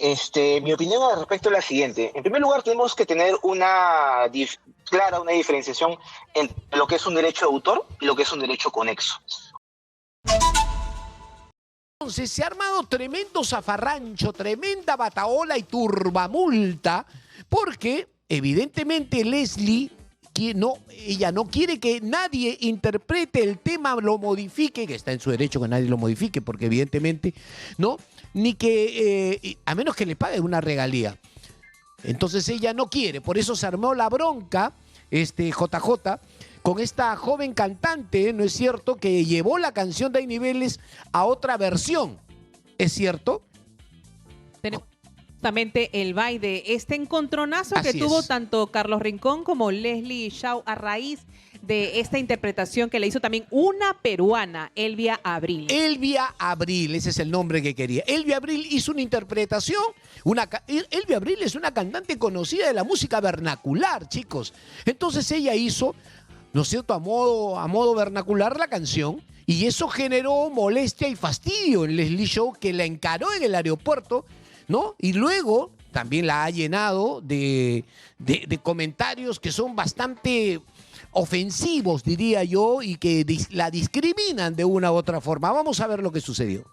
Mi opinión al respecto es la siguiente. En primer lugar, tenemos que tener clara una diferenciación entre lo que es un derecho de autor y lo que es un derecho conexo. Entonces se ha armado tremendo zafarrancho, tremenda bataola y turbamulta, porque evidentemente Leslie, ella no quiere que nadie interprete el tema, lo modifique, que está en su derecho que nadie lo modifique, porque evidentemente, ¿no? Ni que, a menos que le pague una regalía. Entonces ella no quiere, por eso se armó la bronca, JJ, con esta joven cantante, ¿no es cierto?, que llevó la canción de Hay Niveles a otra versión, ¿es cierto? Tenemos justamente el baile, este encontronazo Así que tuvo es. tanto Carlos Rincón como Leslie Shaw a raíz de esta interpretación que le hizo también una peruana, Elvia Abril. Elvia Abril, ese es el nombre que quería. Elvia Abril hizo una interpretación. Elvia Abril es una cantante conocida de la música vernacular, chicos. Entonces ella hizo, ¿no es cierto?, a modo vernacular la canción. Y eso generó molestia y fastidio en Leslie Shaw, que la encaró en el aeropuerto, ¿no? Y luego también la ha llenado de comentarios que son bastante ofensivos, diría yo, y que la discriminan de una u otra forma. Vamos a ver lo que sucedió.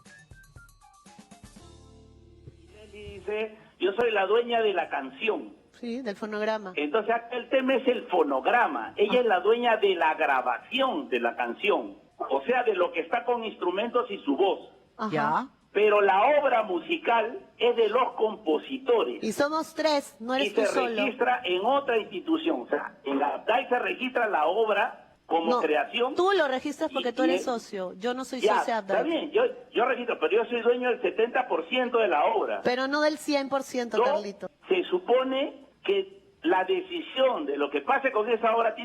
Dice, yo soy la dueña de la canción. Sí, del fonograma. Entonces acá el tema es el fonograma. Ella es la dueña de la grabación de la canción. O sea, de lo que está con instrumentos y su voz. Ajá. Ya. Pero la obra musical es de los compositores. Y somos tres, no Y eres tú se solo. registra en otra institución. O sea, en la APDAI se registra la obra como No, creación. tú lo registras porque tú eres y- socio. Yo no soy Ya, socia de está Abdal. bien, yo registro, pero yo soy dueño del 70% de la obra. Pero no del 100%, No, Carlito. se supone que la decisión de lo que pase con esa obra,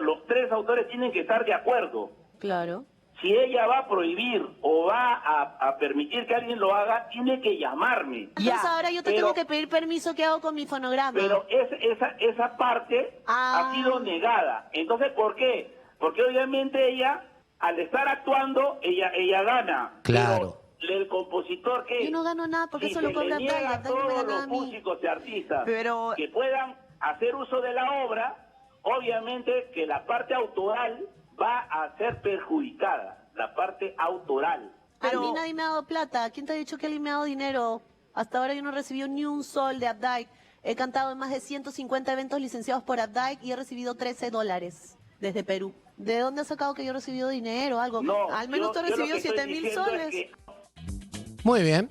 los tres autores tienen que estar de acuerdo. Claro. Si ella va a prohibir o va a permitir que alguien lo haga, tiene que llamarme. Entonces ahora yo te Pero- tengo que pedir permiso. ¿Qué hago con mi fonograma? Pero esa parte Ah. ha sido negada. Entonces, ¿por qué? Porque obviamente ella, al estar actuando, ella gana. Claro. Pero el compositor que... Yo no gano nada porque si eso lo se cobra le Abdal, niega a Abdal no me da todos nada los a mí. músicos y artistas Pero- que puedan hacer uso de la obra, obviamente que la parte autoral va a ser perjudicada. La parte autoral. Pero a mí nadie me ha dado plata. ¿Quién te ha dicho que alguien me ha dado dinero? Hasta ahora yo no he recibido ni un sol de Abdike. He cantado en más de 150 eventos licenciados por Abdike y he recibido $13 desde Perú. ¿De dónde has sacado que yo he recibido dinero o algo? No, Al menos tú has yo lo recibido que estoy 7.000 diciendo es soles. que Muy bien.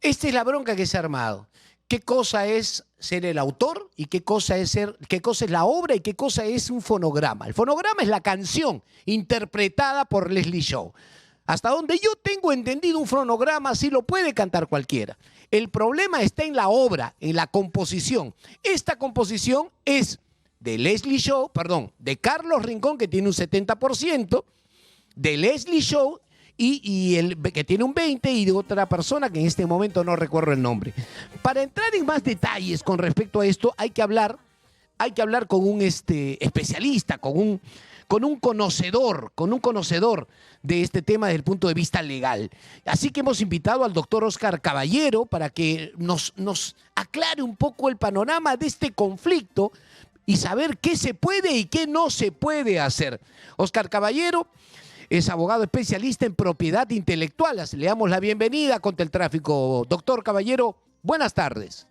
Esta es la bronca que se ha armado. ¿Qué cosa es ser el autor y qué cosa es la obra y qué cosa es un fonograma? El fonograma es la canción interpretada por Leslie Shaw. Hasta donde yo tengo entendido, un fonograma sí lo puede cantar cualquiera. El problema está en la obra, en la composición. Esta composición es de Leslie Shaw, perdón, de Carlos Rincón, que tiene un 70%, de Leslie Shaw y el que tiene un 20% y de otra persona que en este momento no recuerdo el nombre. Para entrar en más detalles con respecto a esto, hay que hablar con un especialista, con un conocedor de este tema desde el punto de vista legal. Así que hemos invitado al doctor Oscar Caballero para que nos aclare un poco el panorama de este conflicto y saber qué se puede y qué no se puede hacer. Oscar Caballero es abogado especialista en propiedad intelectual. Le damos la bienvenida contra el tráfico. Doctor Caballero, buenas tardes.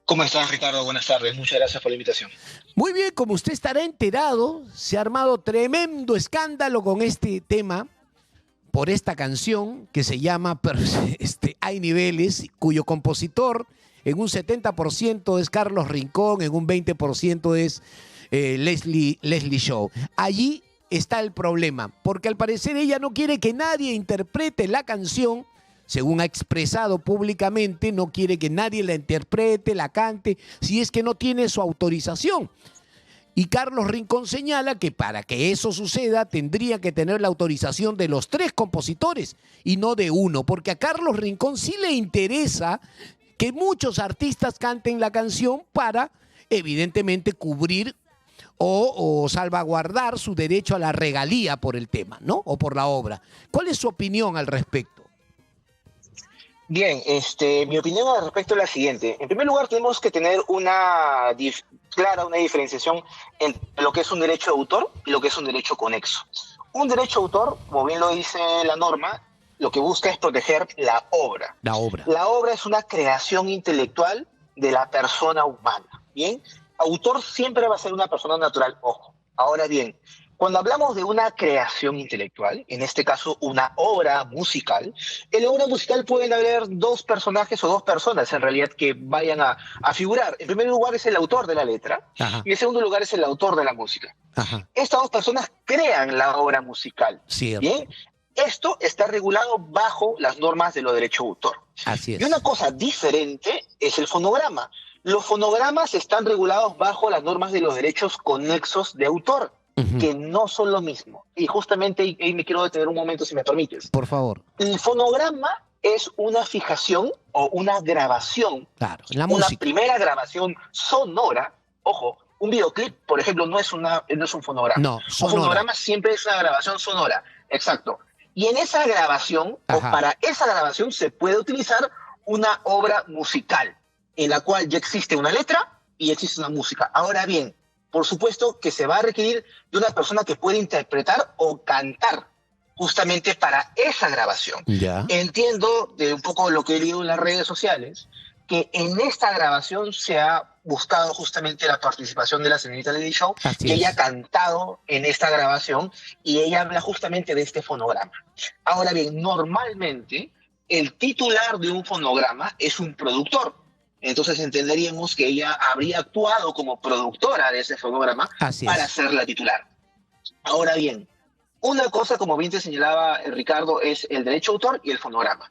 ¿Cómo estás, Ricardo? Buenas tardes. Muchas gracias por la invitación. Muy bien, como usted estará enterado, se ha armado tremendo escándalo con este tema por esta canción que se llama Hay Niveles, cuyo compositor en un 70% es Carlos Rincón, en un 20% es Leslie Shaw. Allí está el problema, porque al parecer ella no quiere que nadie interprete la canción, según ha expresado públicamente, no quiere que nadie la interprete, la cante, si es que no tiene su autorización. Y Carlos Rincón señala que para que eso suceda tendría que tener la autorización de los tres compositores y no de uno, porque a Carlos Rincón sí le interesa que muchos artistas canten la canción para, evidentemente, cubrir o salvaguardar su derecho a la regalía por el tema, ¿no? O por la obra. ¿Cuál es su opinión al respecto? Bien, mi opinión al respecto es la siguiente. En primer lugar, tenemos que tener clara una diferenciación entre lo que es un derecho de autor y lo que es un derecho conexo. Un derecho de autor, como bien lo dice la norma, lo que busca es proteger la obra. La obra. La obra es una creación intelectual de la persona humana. Bien, autor siempre va a ser una persona natural, ojo. Ahora bien, cuando hablamos de una creación intelectual, en este caso una obra musical, en la obra musical pueden haber dos personajes o dos personas en realidad que vayan a figurar. En primer lugar es el autor de la letra. Ajá. Y en segundo lugar es el autor de la música. Ajá. Estas dos personas crean la obra musical. Cierto. Bien, esto está regulado bajo las normas de los derechos de autor. Así es. Y una cosa diferente es el fonograma. Los fonogramas están regulados bajo las normas de los derechos conexos de autor, que no son lo mismo. Y justamente ahí me quiero detener un momento, si me permites. Por favor. El fonograma es una fijación o una grabación, Claro, la una música. primera grabación sonora. Ojo, un videoclip, por ejemplo, no es un fonograma. No, Un sonora. fonograma siempre es una grabación sonora. Exacto. Y en esa grabación, Ajá. o para esa grabación, se puede utilizar una obra musical, en la cual ya existe una letra y existe una música. Ahora bien, por supuesto que se va a requerir de una persona que pueda interpretar o cantar justamente para esa grabación. Ya. Entiendo de un poco lo que he leído en las redes sociales, que en esta grabación se ha buscado justamente la participación de la señorita Lady Show, Así que ella es. ha cantado en esta grabación y ella habla justamente de este fonograma. Ahora bien, normalmente el titular de un fonograma es un productor. Entonces entenderíamos que ella habría actuado como productora de ese fonograma Así para es. ser la titular. Ahora bien, una cosa, como bien te señalaba Ricardo, es el derecho de autor y el fonograma.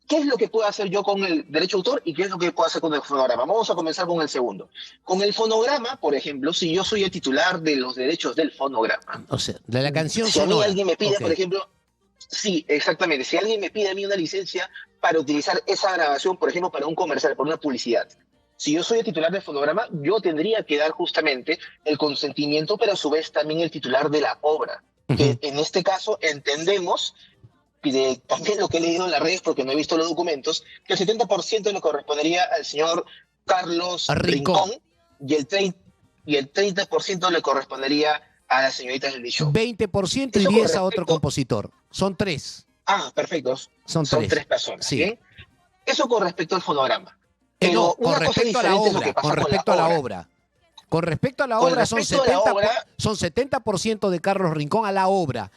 ¿Qué es lo que puedo hacer yo con el derecho de autor y qué es lo que puedo hacer con el fonograma? Vamos a comenzar con el segundo. Con el fonograma, por ejemplo, si yo soy el titular de los derechos del fonograma, O sea, de la canción si a mí sonora. alguien me pide, Ok. por ejemplo, sí, exactamente, si alguien me pide a mí una licencia para utilizar esa grabación, por ejemplo, para un comercial, para una publicidad, si yo soy el titular del fonograma, yo tendría que dar justamente el consentimiento, pero a su vez también el titular de la obra. Que en este caso entendemos, y también lo que he leído en las redes porque no he visto los documentos, que el 70% le correspondería al señor Carlos Rincón. Rincón y el 30% le correspondería a la señorita del Show. 20% y Eso 10 con a otro respecto- compositor. Son tres. Ah, perfecto. Son Son tres. tres personas. Sí. ¿Bien? Eso con respecto al fonograma. No, Pero con una cosa respecto a la diferente es lo obra. que pasa Con respecto a la obra. Con respecto a la Con obra son respecto a la 70%, obra- son 70% de Carlos Rincón a la obra.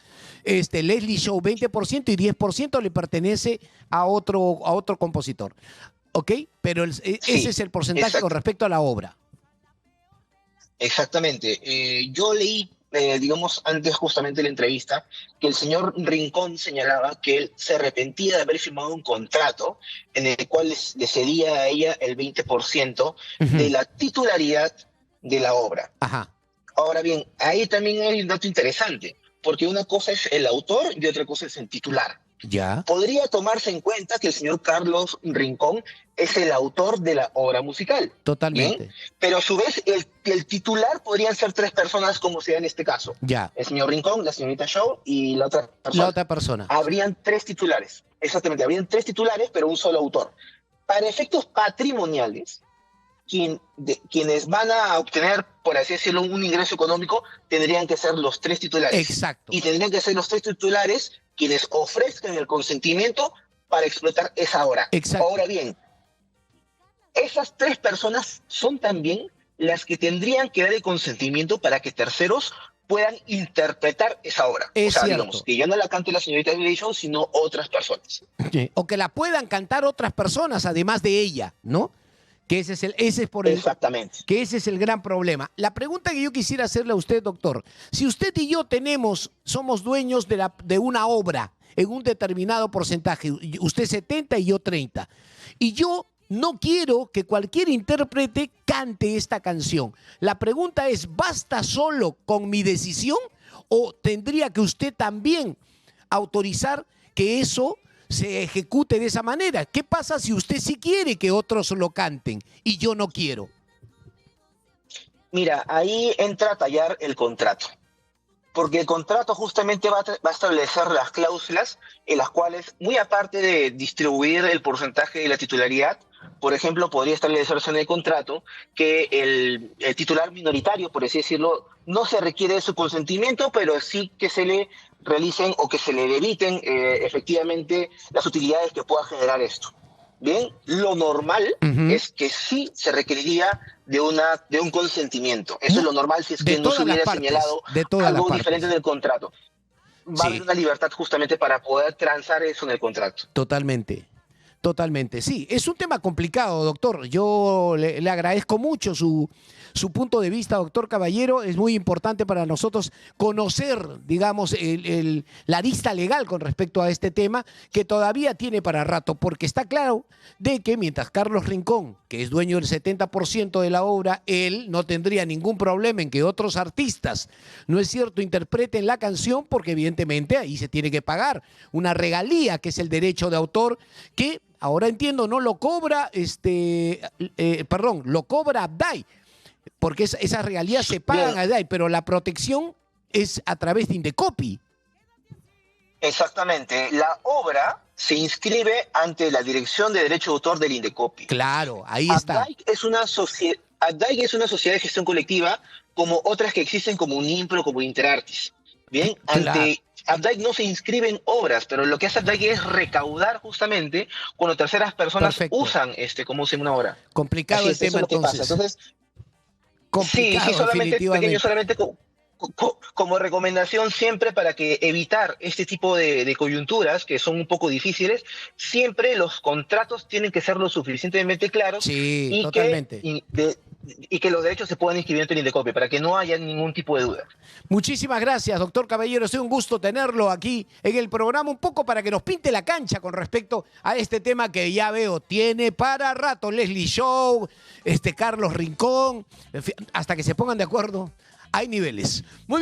Leslie Show 20% y 10% le pertenece a otro compositor. ¿Ok? Pero ese es el porcentaje exacto. con respecto a la obra. Exactamente. Yo leí, digamos, antes justamente de la entrevista, que el señor Rincón señalaba que él se arrepentía de haber firmado un contrato en el cual le cedía a ella el 20% de la titularidad de la obra. Ajá. Ahora bien, ahí también hay un dato interesante, porque una cosa es el autor y otra cosa es el titular. Ya. Podría tomarse en cuenta que el señor Carlos Rincón es el autor de la obra musical. Totalmente. ¿Bien? Pero a su vez el titular podrían ser tres personas como sea en este caso. Ya. El señor Rincón, la señorita Show y la otra persona. La otra persona. Habrían tres titulares. Exactamente, habrían tres titulares, pero un solo autor. Para efectos patrimoniales, quienes van a obtener, por así decirlo, un ingreso económico, tendrían que ser los tres titulares. Exacto. Y tendrían que ser los tres titulares quienes ofrezcan el consentimiento para explotar esa obra. Exacto. Ahora bien, esas tres personas son también las que tendrían que dar el consentimiento para que terceros puedan interpretar esa obra. Es o sea, cierto. digamos, que ya no la cante la señorita Lady Show, sino otras personas. O que la puedan cantar otras personas además de ella, ¿no? Que ese es el gran problema. La pregunta que yo quisiera hacerle a usted, doctor, si usted y yo somos dueños de una obra en un determinado porcentaje, usted 70 y yo 30, y yo no quiero que cualquier intérprete cante esta canción. La pregunta es, ¿basta solo con mi decisión o tendría que usted también autorizar que eso se ejecute de esa manera? ¿Qué pasa si usted sí quiere que otros lo canten y yo no quiero? Mira, ahí entra a tallar el contrato. Porque el contrato justamente va a establecer las cláusulas en las cuales, muy aparte de distribuir el porcentaje de la titularidad, por ejemplo, podría establecerse en el contrato que el titular minoritario, por así decirlo, no se requiere de su consentimiento, pero sí que se le realicen o que se le debiten efectivamente las utilidades que pueda generar esto. Bien, lo normal es que sí se requeriría de un consentimiento. Eso es lo normal si es que no se hubiera señalado algo diferente en el contrato. Va a haber una libertad justamente para poder transar eso en el contrato. Totalmente. Totalmente, sí. Es un tema complicado, doctor. Yo le agradezco mucho su punto de vista, doctor Caballero. Es muy importante para nosotros conocer, digamos, la lista legal con respecto a este tema, que todavía tiene para rato, porque está claro de que mientras Carlos Rincón, que es dueño del 70% de la obra, él no tendría ningún problema en que otros artistas, no es cierto, interpreten la canción, porque evidentemente ahí se tiene que pagar una regalía, que es el derecho de autor, que ahora entiendo, no lo cobra, lo cobra Abday, porque esas regalías se pagan a Abday, pero la protección es a través de Indecopi. Exactamente. La obra se inscribe ante la Dirección de Derecho de Autor del Indecopi. Claro, ahí está. Abday es una sociedad de gestión colectiva, como otras que existen como Unimpro, como Interartis. Bien, Abday no se inscribe en obras, pero lo que hace Abday es recaudar justamente cuando terceras personas usan como usen una obra. Complicado el tema, entonces. Complicado, sí, solamente pequeño, solamente como recomendación siempre para que evitar este tipo de coyunturas que son un poco difíciles, siempre los contratos tienen que ser lo suficientemente claros totalmente. Y que los derechos se puedan inscribir en el Indecopi para que no haya ningún tipo de duda. Muchísimas gracias, doctor Caballero. Es un gusto tenerlo aquí en el programa, un poco para que nos pinte la cancha con respecto a este tema que ya veo tiene para rato. Leslie Show, Carlos Rincón, hasta que se pongan de acuerdo, hay niveles. Muy bien.